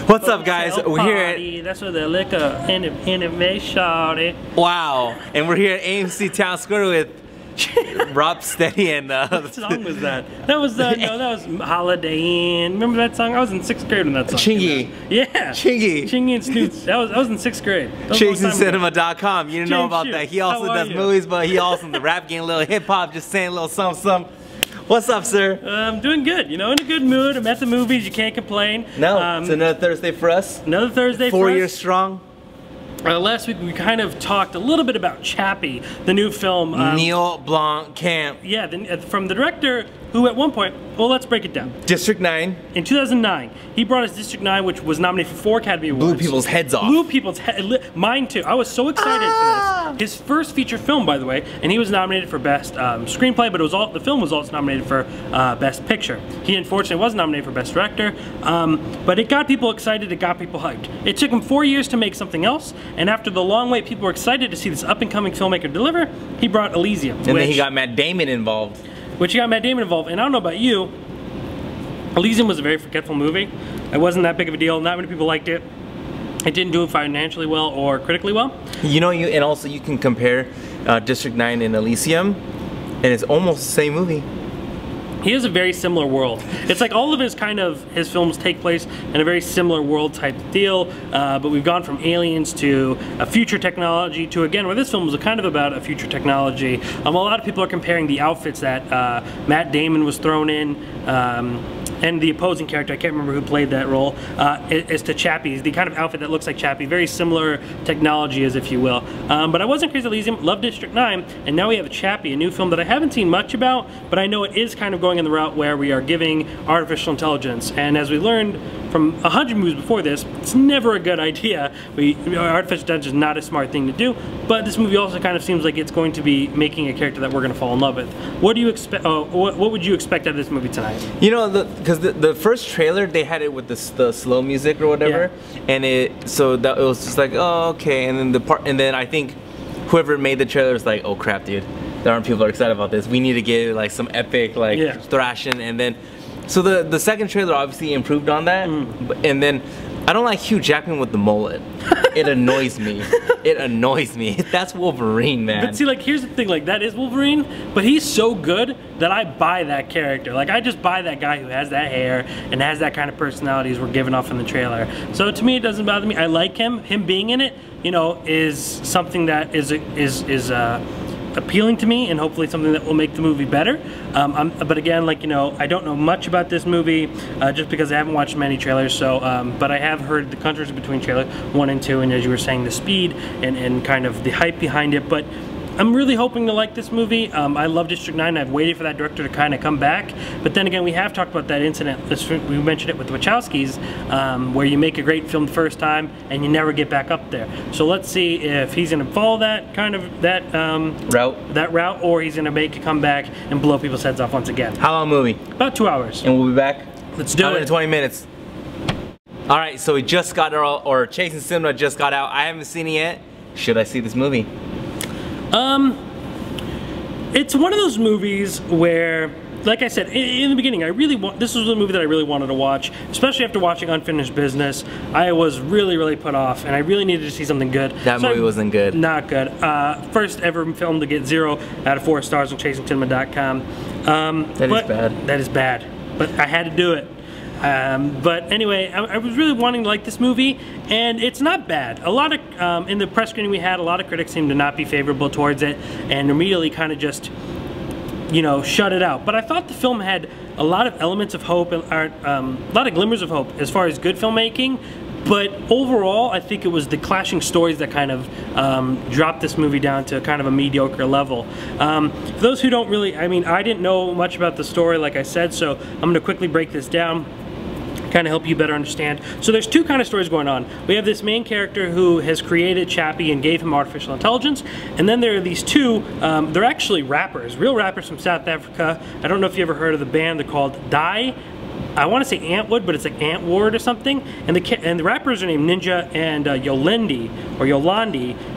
What's up, guys? We're here at... That's where the liquor innovation. Wow. And we're here at AMC Town Square with Rob Steady and... What song was that? That was, no, that was Holiday Inn. Remember that song? I was in 6th grade when that song Chingy. Yeah. Chingy. Chingy and Snoots. I was in 6th grade. CHAPPIEcinema.com. You didn't know about Shoot. that. He also How does are you? movies, but he also in the rap game, a little hip hop, just saying a little something. What's up, sir? I'm doing good. You know, in a good mood. I'm at the movies. You can't complain. No, it's another Thursday for us. Another Thursday for us. 4 years strong. Last week we kind of talked a little bit about Chappie, the new film. Neil Blomkamp. Yeah, from the director who at one point, well, let's break it down. District 9. In 2009, he brought us District 9, which was nominated for 4 Academy Awards. Blew people's heads off. Blew people's heads. Mine too. I was so excited for this. His first feature film, by the way, and he was nominated for Best Screenplay, but it was the film was also nominated for Best Picture. He unfortunately wasn't nominated for Best Director, but it got people excited. It got people hyped. It took him 4 years to make something else, and after the long wait, people were excited to see this up-and-coming filmmaker deliver. He brought Elysium. And then he got Matt Damon involved. And I don't know about you, Elysium was a very forgetful movie. It wasn't that big of a deal. Not many people liked it. It didn't do it financially well or critically well. You know, and also you can compare District 9 and Elysium, and it's almost the same movie. He has a very similar world. It's like all of his films take place in a very similar world type deal, but we've gone from aliens to a future technology to, again, where this film was kind of about a future technology. A lot of people are comparing the outfits that Matt Damon was thrown in, and the opposing character, I can't remember who played that role, is to Chappie. The kind of outfit that looks like Chappie, very similar technology as if you will. But I wasn't crazy Elysium, loved District 9, and now we have Chappie, a new film that I haven't seen much about, but I know it is kind of going in the route where we are giving artificial intelligence. And as we learned from 100 movies before this, it's never a good idea. Artificial intelligence is not a smart thing to do, but this movie also kind of seems like it's going to be making a character that we're going to fall in love with. What do you expect? What would you expect out of this movie tonight? You know, because the first trailer they had it with the slow music or whatever, and it was just like, oh, okay, and then I think whoever made the trailer was like, oh crap, dude, there aren't people excited about this. We need to get like some epic thrashing, and then so the second trailer obviously improved on that, and then I don't like Hugh Jackman with the mullet. It annoys me. It annoys me. That's Wolverine, man. But see, like, here's the thing, like, that is Wolverine, but he's so good that I buy that character. Like, I just buy that guy who has that hair and has that kind of personality as we're giving off in the trailer. So to me, it doesn't bother me. I like him. Him being in it, you know, is something that is appealing to me, and hopefully something that will make the movie better. But again, like, you know, I don't know much about this movie just because I haven't watched many trailers. So, but I have heard the contrast between trailer 1 and 2, and as you were saying, the speed and kind of the hype behind it. But I'm really hoping to like this movie. I love District 9. I've waited for that director to kind of come back. But then again, we have talked about that incident. We mentioned it with the Wachowskis, where you make a great film the first time and you never get back up there. So let's see if he's going to follow that kind of route, or he's going to make a comeback and blow people's heads off once again. How long movie? About 2 hours. And we'll be back. Let's do it. 20 minutes. All right, so we just got or Chasing Cinema just got out. I haven't seen it yet. Should I see this movie? It's one of those movies where, like I said in the beginning, this was a movie that I really wanted to watch, especially after watching Unfinished Business. I was really put off, and I really needed to see something good. That movie wasn't good. Not good. First ever film to get 0 out of 4 stars on ChasingCinema.com. That is bad. That is bad, but I had to do it. But anyway, I was really wanting to like this movie, and it's not bad. A lot of, in the press screening we had, a lot of critics seemed to not be favorable towards it, and immediately kind of just, you know, shut it out. But I thought the film had a lot of elements of hope, a lot of glimmers of hope as far as good filmmaking. But overall, I think it was the clashing stories that kind of dropped this movie down to kind of a mediocre level. For those who don't really, I mean, I didn't know much about the story, like I said, so I'm going to quickly break this down, kind of help you better understand. So there's two kind of stories going on. We have this main character who has created Chappie and gave him artificial intelligence, and then there are these two, they're actually rappers, real rappers from South Africa. I don't know if you ever heard of the band. They're called Die. I want to say Antwood, but it's like Antward or something. And the rappers are named Ninja and Yolandi,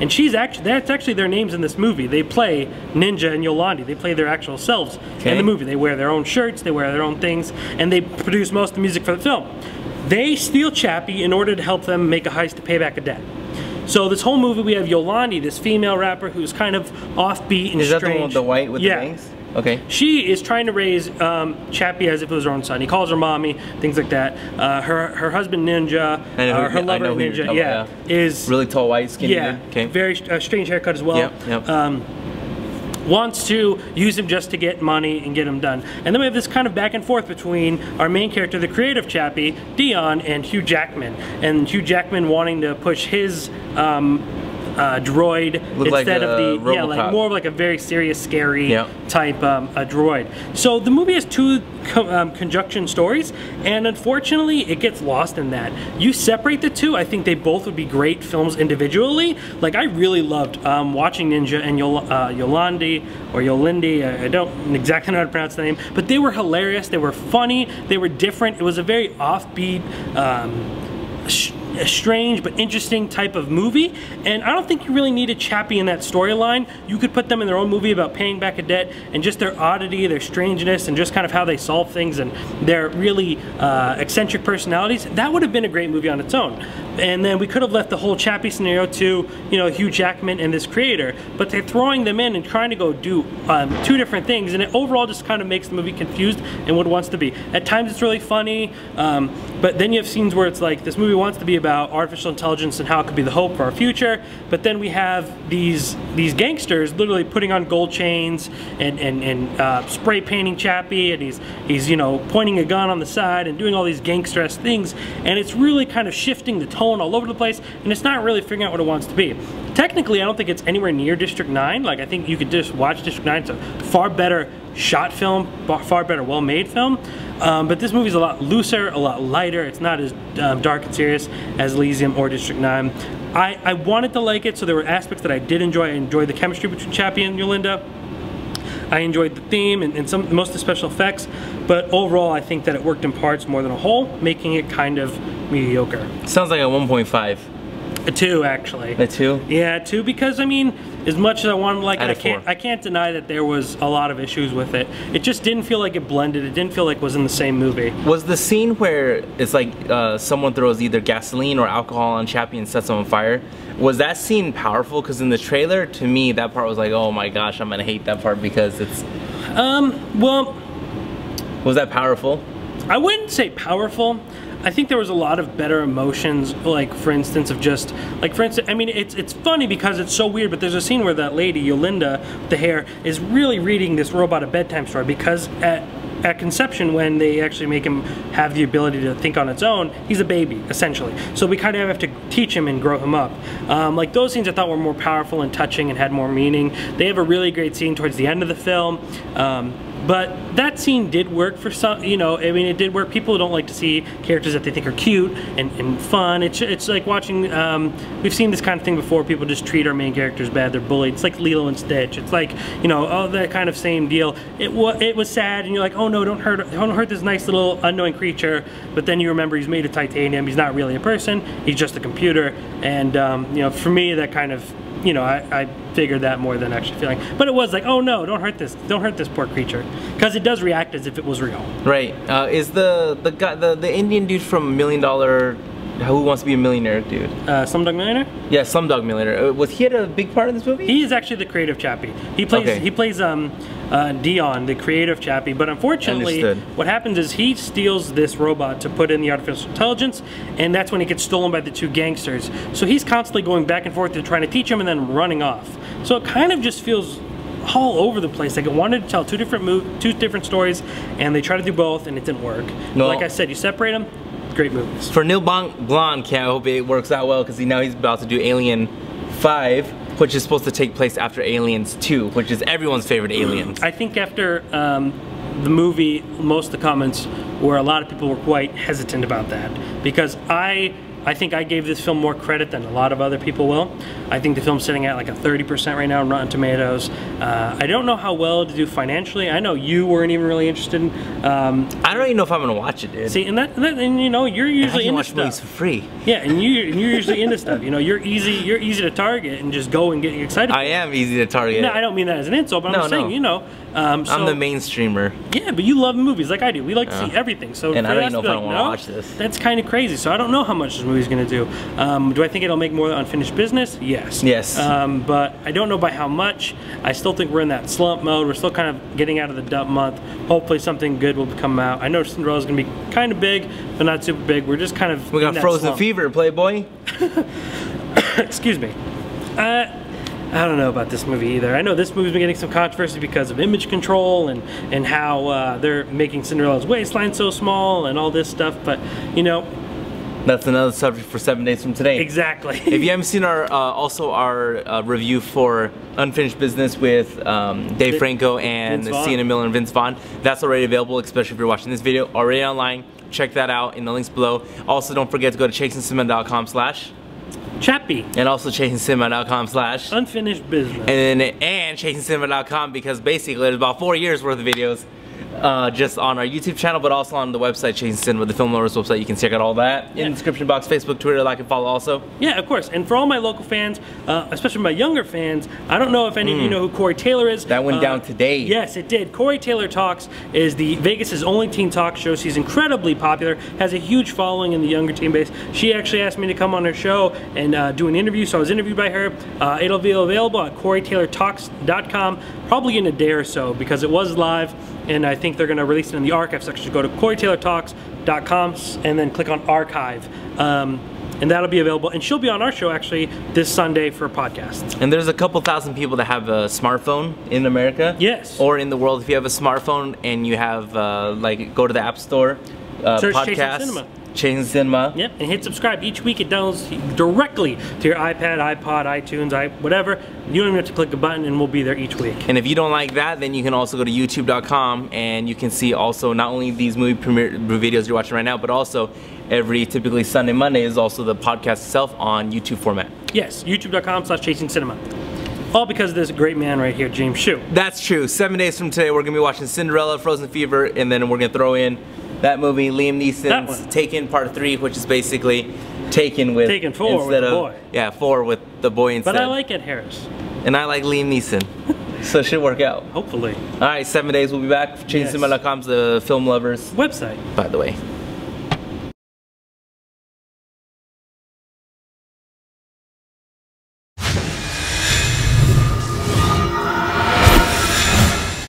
and that's actually their names in this movie. They play Ninja and Yolandi. They play their actual selves in the movie. They wear their own shirts, they wear their own things, and they produce most of the music for the film. They steal Chappie in order to help them make a heist to pay back a debt. So this whole movie, we have Yolandi, this female rapper who's kind of offbeat and Is that strange. the one with the white with the bangs? Okay. She is trying to raise Chappie as if it was her own son. He calls her mommy, things like that. Her husband Ninja, her lover Ninja, is really tall, white, skinny. Yeah, okay. Very strange haircut as well. Yep. Wants to use him just to get money and get him done. And then we have this kind of back and forth between our main character, the creative Chappie, Dion, and Hugh Jackman. And Hugh Jackman wanting to push his droid instead of the like more of like a very serious, scary type a droid. So the movie has two conjunction stories, and unfortunately it gets lost in that. You separate the two, I think they both would be great films individually. Like I really loved watching Ninja and Yolandi or Yolindi, I don't exactly know how to pronounce the name, but they were hilarious, they were funny, they were different. It was a very offbeat, a strange but interesting type of movie, and I don't think you really needed Chappie in that storyline. You could put them in their own movie about paying back a debt, and just their oddity, their strangeness, and just kind of how they solve things, and their really eccentric personalities. That would have been a great movie on its own. And then we could have left the whole Chappie scenario to, you know, Hugh Jackman and this creator, but they're throwing them in and trying to go do two different things, and it overall just kind of makes the movie confused and what it wants to be. At times it's really funny, but then you have scenes where it's like this movie wants to be about artificial intelligence and how it could be the hope for our future, but then we have these gangsters literally putting on gold chains and spray painting Chappie, and he's you know, pointing a gun on the side and doing all these gangster-esque things, and it's really kind of shifting the tone all over the place, and it's not really figuring out what it wants to be. Technically, I don't think it's anywhere near District 9. Like, I think you could just watch District 9. It's a far better shot film, far better well-made film. But this movie's a lot looser, a lot lighter. It's not as dark and serious as Elysium or District 9. I wanted to like it, so there were aspects that I did enjoy. I enjoyed the chemistry between Chappie and Yolinda. I enjoyed the theme and most of the special effects, but overall I think that it worked in parts more than a whole, making it kind of mediocre. Sounds like a 1.5. A 2, actually. A 2? Yeah, 2, because I mean, as much as I wanted to like it, I can't deny that there was a lot of issues with it. It just didn't feel like it blended. It didn't feel like it was in the same movie. Was the scene where it's like someone throws either gasoline or alcohol on Chappie and sets him on fire, was that scene powerful? Because in the trailer, to me, that part was like, oh my gosh, I'm gonna hate that part because it's... well... Was that powerful? I wouldn't say powerful. I think there was a lot of better emotions, like for instance of just, like for instance, I mean it's funny because it's so weird, but there's a scene where that lady, Yolinda, with the hair, is really reading this robot a bedtime story, because at conception, when they actually make him have the ability to think on its own, he's a baby, essentially. So we kind of have to teach him and grow him up. Like those scenes I thought were more powerful and touching and had more meaning. They have a really great scene towards the end of the film. But that scene did work for some, you know, I mean, it did work. People don't like to see characters that they think are cute and fun. It's like watching, we've seen this kind of thing before. People just treat our main characters bad. They're bullied. It's like Lilo and Stitch. It's like, you know, oh, that kind of same deal. It was sad, and you're like, oh no, don't hurt this nice little unknowing creature. But then you remember he's made of titanium. He's not really a person. He's just a computer. And, you know, for me, that kind of, you know, I figured that more than actually feeling. But it was like, oh no, don't hurt this poor creature, because it does react as if it was real. Right. Is the guy, the Indian dude from $1 Million, Who Wants to Be a Millionaire dude? Slumdog Millionaire? Yeah, Slumdog Millionaire. Was he a big part of this movie? He is actually the creative Chappie. He plays Dion, the creative Chappie, but unfortunately what happens is he steals this robot to put in the artificial intelligence, and that's when it gets stolen by the two gangsters. So he's constantly going back and forth to trying to teach him and then running off. So it kind of just feels all over the place. Like it wanted to tell two different stories, and they tried to do both, and it didn't work. No. Like I said, you separate them, great movies. For Neil Blomkamp, I hope it works out well, because now he's about to do Alien 5, which is supposed to take place after Aliens 2, which is everyone's favorite Aliens. I think after the movie, most of the comments were, a lot of people were quite hesitant about that, because I think I gave this film more credit than a lot of other people will. I think the film's sitting at like a 30% right now on Rotten Tomatoes. I don't know how well to do financially. I know you weren't even really interested in. I don't even know if I'm gonna watch it, dude. See, and you know, you're usually into stuff. Movies for free. Yeah, and you're usually into stuff. You know, you're easy to target and just go and get excited. I am easy to target. No, I don't mean that as an insult, but I'm just saying, you know, I'm the mainstreamer. Yeah, but you love movies like I do. We like to see everything. So and I don't even know if I like, want to watch this. That's kind of crazy. So I don't know how much this movie's going to do. Do I think it'll make more unfinished business? Yes. Yes. But I don't know by how much. I still think we're in that slump mode. We're still kind of getting out of the dump month. Hopefully something good will come out. I know Cinderella's going to be kind of big, but not super big. We're just kind of we got Frozen slump. Fever, Playboy. Excuse me. I don't know about this movie either. I know this movie's been getting some controversy because of image control and how they're making Cinderella's waistline so small and all this stuff, but you know, that's another subject for 7 days from today. Exactly. If you haven't seen our our review for Unfinished Business with Dave Franco and Sienna Miller and Vince Vaughn, that's already available, especially if you're watching this video, already online. Check that out in the links below. Also, don't forget to go to chasingcinema.com/CHAPPIE and also chasingcinema.com/unfinished business and chasingcinema.com, because basically there's about 4 years worth of videos just on our YouTube channel, but also on the website Chasing Cinema, the Film Lovers website. You can check out all that in the description box. Facebook, Twitter, like and follow also. Yeah, of course. And for all my local fans, especially my younger fans, I don't know if any of you know who Corey Taylor is. That went down today. Yes, it did. Corey Taylor Talks is the Vegas's only teen talk show. She's incredibly popular, has a huge following in the younger teen base. She actually asked me to come on her show and do an interview, so I was interviewed by her. It'll be available at CoreyTaylorTalks.com probably in a day or so, because it was live, and I think they're going to release it in the archive section. Go to CoreyTaylorTalks.com and then click on archive. And that'll be available. And she'll be on our show actually this Sunday for a podcast. And there's a couple thousand people that have a smartphone in America. Yes. Or in the world. If you have a smartphone and you have, like, go to the App Store, search podcast. Chasing Cinema. Chasing Cinema. Yep, and hit subscribe. Each week it downloads directly to your iPad, iPod, iTunes, whatever. You don't even have to click a button, and we'll be there each week. And if you don't like that, then you can also go to youtube.com and you can see also not only these movie premiere videos you're watching right now, but also every typically Sunday, Monday is also the podcast itself on YouTube format. Yes, youtube.com/chasingcinema. All because of this great man right here, James Shue. That's true. 7 days from today, we're going to be watching Cinderella, Frozen Fever, and then we're going to throw in that movie, Liam Neeson's Taken Part 3, which is basically Taken with... Taken 4 with the boy. Yeah, 4 with the boy instead. But I like Ed Harris. And I like Liam Neeson. So it should work out. Hopefully. All right, 7 days. We'll be back. ChasingCinema.com's the Film Lovers website, by the way.